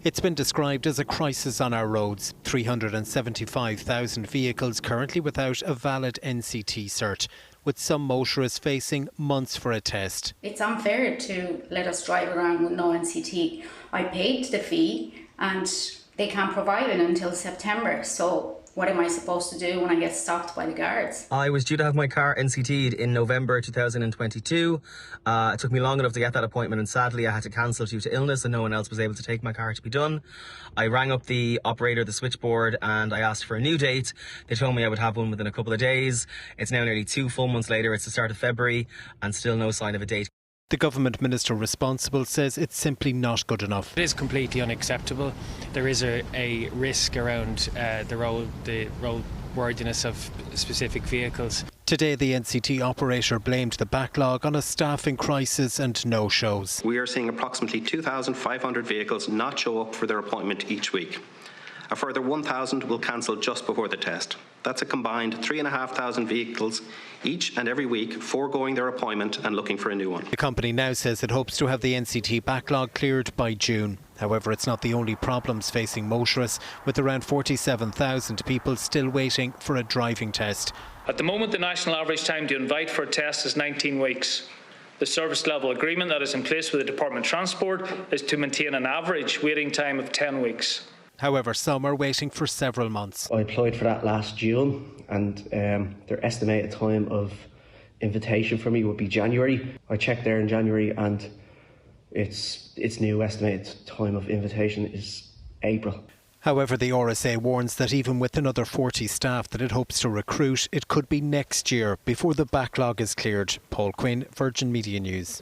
It's been described as a crisis on our roads. 375,000 vehicles currently without a valid NCT cert, with some motorists facing months for a test. It's unfair to let us drive around with no NCT. I paid the fee and they can't provide it until September. So what am I supposed to do when I get stopped by the guards? I was due to have my car NCT'd in November 2022. It took me long enough to get that appointment, and sadly I had to cancel due to illness and no one else was able to take my car to be done. I rang up the operator, the switchboard, and I asked for a new date. They told me I would have one within a couple of days. It's now nearly 2 full months later. It's the start of February and still no sign of a date. The government minister responsible says it's simply not good enough. It is completely unacceptable. There is a risk around the roadworthiness of specific vehicles. Today, the NCT operator blamed the backlog on a staffing crisis and no-shows. We are seeing approximately 2,500 vehicles not show up for their appointment each week. A further 1,000 will cancel just before the test. That's a combined 3,500 vehicles each and every week foregoing their appointment and looking for a new one. The company now says it hopes to have the NCT backlog cleared by June. However, it's not the only problems facing motorists, with around 47,000 people still waiting for a driving test. At the moment, the national average time to invite for a test is 19 weeks. The service level agreement that is in place with the Department of Transport is to maintain an average waiting time of 10 weeks. However, some are waiting for several months. I applied for that last June, and their estimated time of invitation for me would be January. I checked there in January, and its new estimated time of invitation is April. However, the RSA warns that even with another 40 staff that it hopes to recruit, it could be next year before the backlog is cleared. Paul Quinn, Virgin Media News.